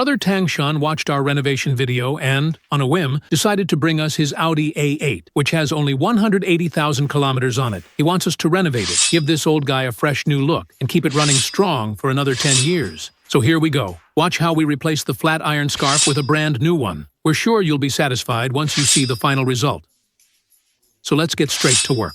Brother Tangshan watched our renovation video and, on a whim, decided to bring us his Audi A8, which has only 180,000 kilometers on it. He wants us to renovate it, give this old guy a fresh new look, and keep it running strong for another 10 years. So here we go. Watch how we replace the flat iron scarf with a brand new one. We're sure you'll be satisfied once you see the final result. So let's get straight to work.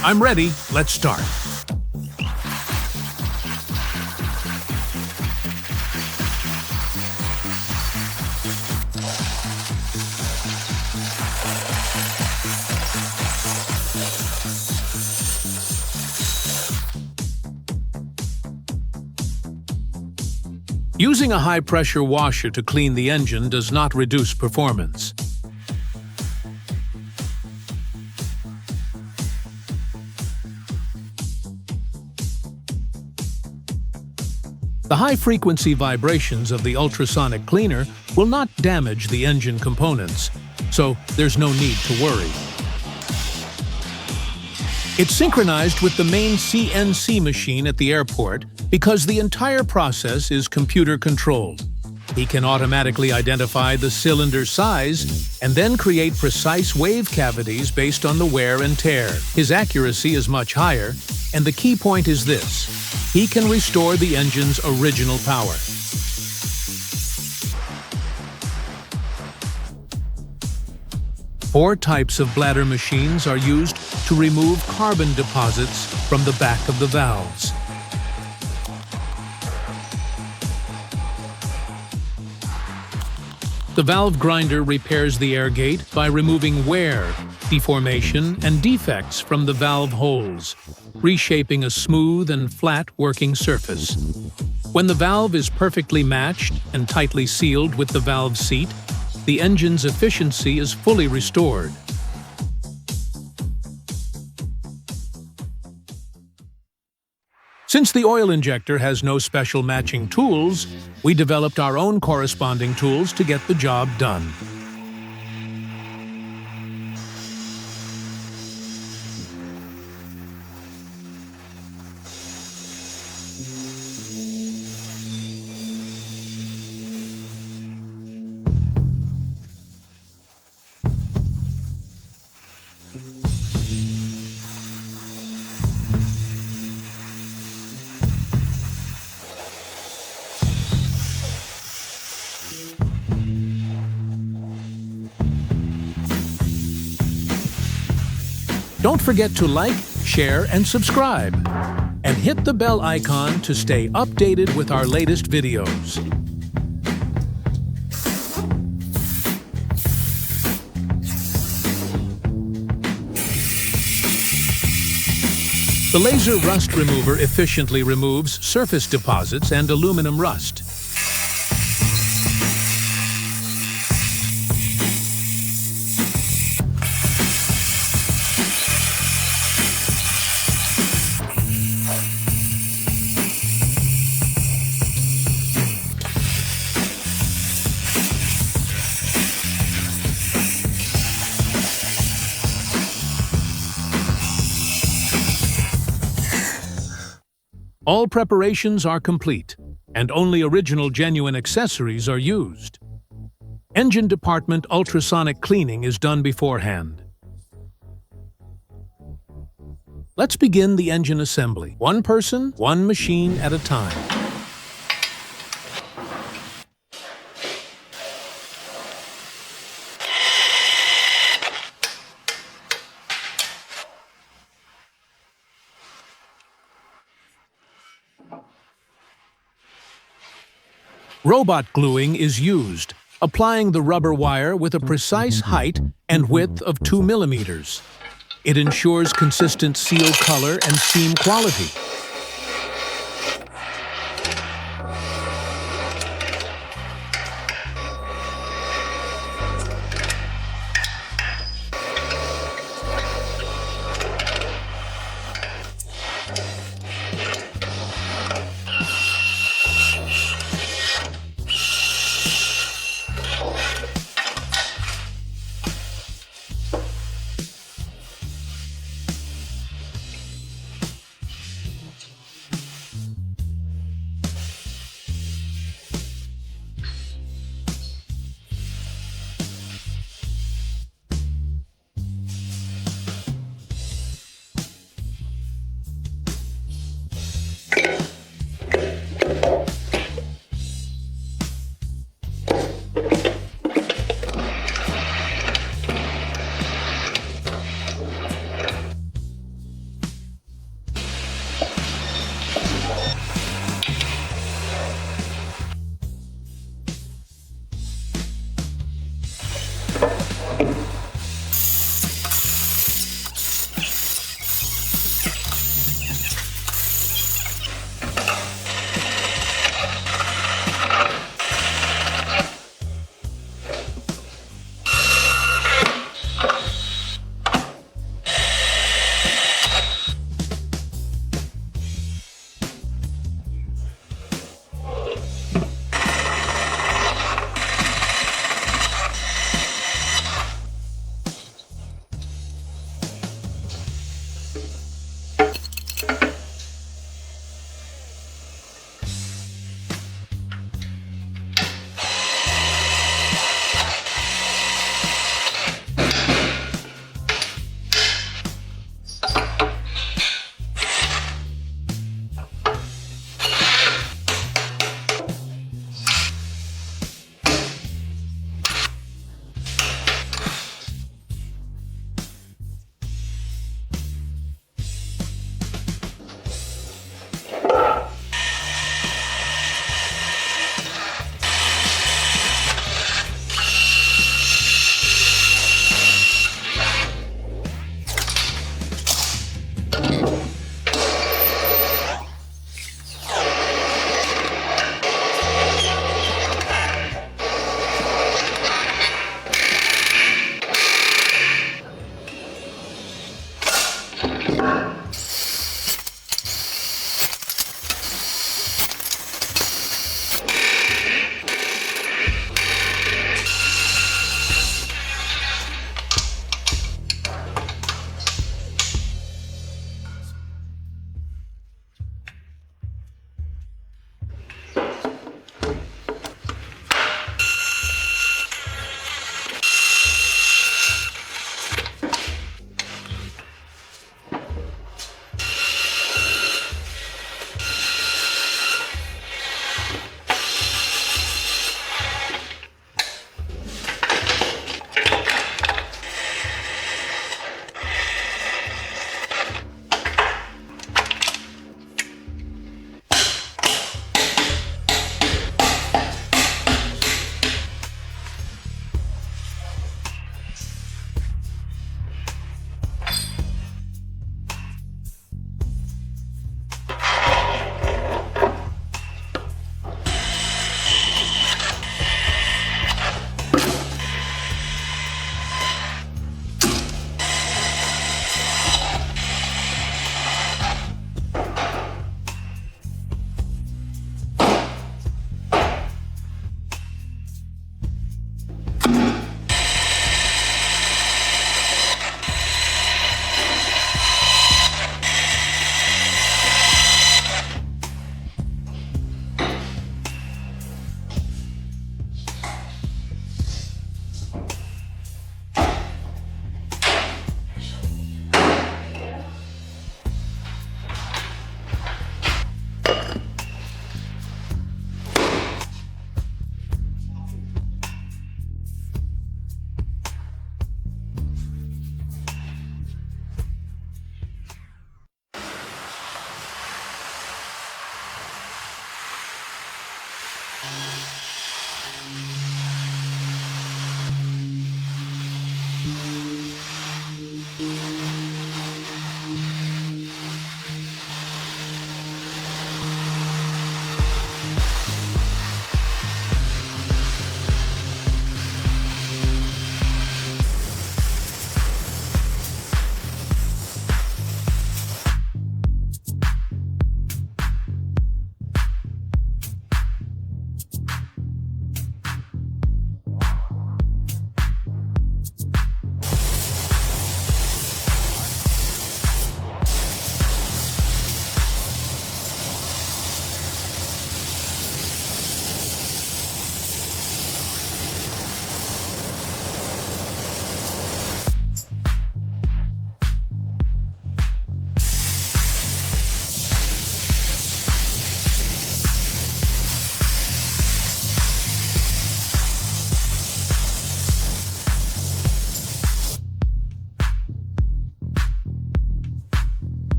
I'm ready. Let's start. Using a high-pressure washer to clean the engine does not reduce performance. The high-frequency vibrations of the ultrasonic cleaner will not damage the engine components, so there's no need to worry. It's synchronized with the main CNC machine at the airport because the entire process is computer-controlled. He can automatically identify the cylinder size and then create precise wave cavities based on the wear and tear. His accuracy is much higher, and the key point is this: he can restore the engine's original power. Four types of bladder machines are used to remove carbon deposits from the back of the valves. The valve grinder repairs the air gate by removing wear, deformation, and defects from the valve holes, reshaping a smooth and flat working surface. When the valve is perfectly matched and tightly sealed with the valve seat, the engine's efficiency is fully restored. Since the oil injector has no special matching tools, we developed our own corresponding tools to get the job done. Don't forget to like, share, and subscribe. And hit the bell icon to stay updated with our latest videos. The laser rust remover efficiently removes surface deposits and aluminum rust. All preparations are complete, and only original genuine accessories are used. Engine department ultrasonic cleaning is done beforehand. Let's begin the engine assembly. One person, one machine at a time. Robot gluing is used, applying the rubber wire with a precise height and width of 2 millimeters. It ensures consistent seal color and seam quality.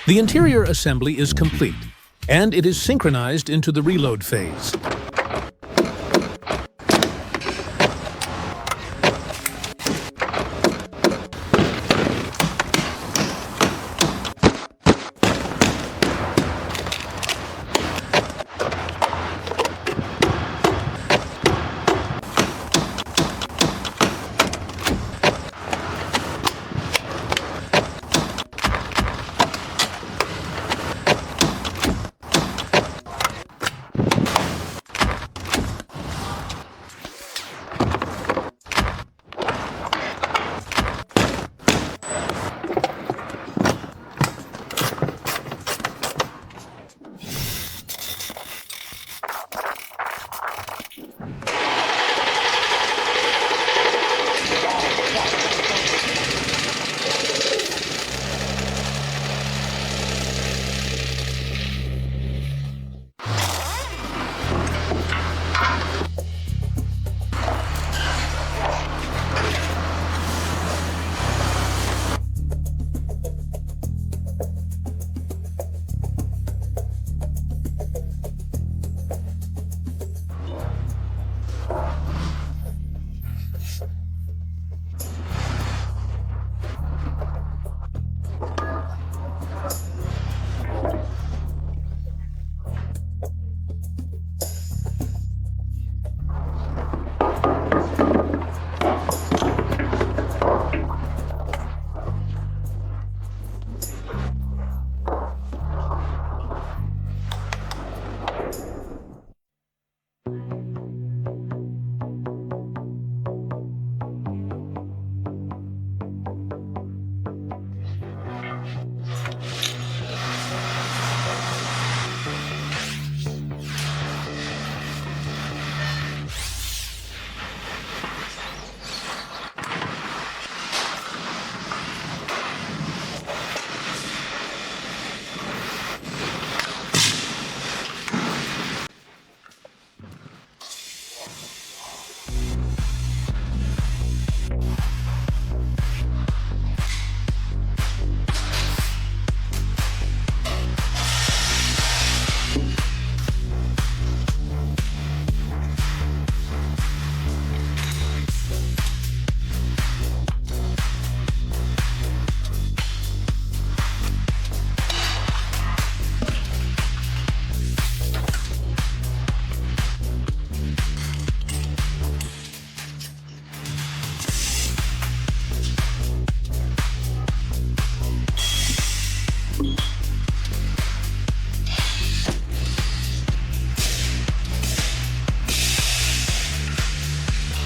The interior assembly is complete, and it is synchronized into the reload phase.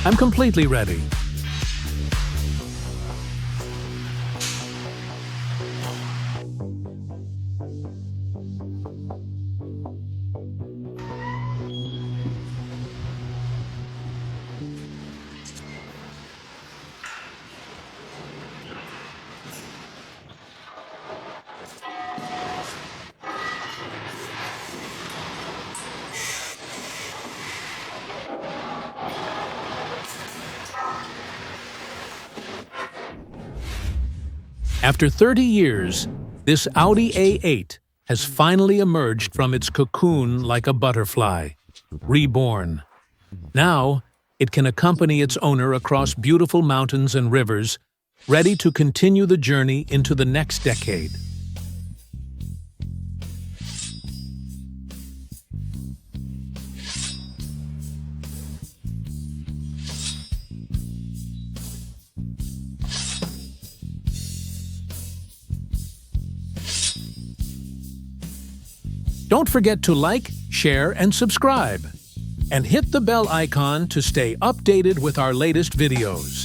I'm completely ready. After 30 years, this Audi A8 has finally emerged from its cocoon like a butterfly, reborn. Now, it can accompany its owner across beautiful mountains and rivers, ready to continue the journey into the next decade. Don't forget to like, share, and subscribe. And hit the bell icon to stay updated with our latest videos.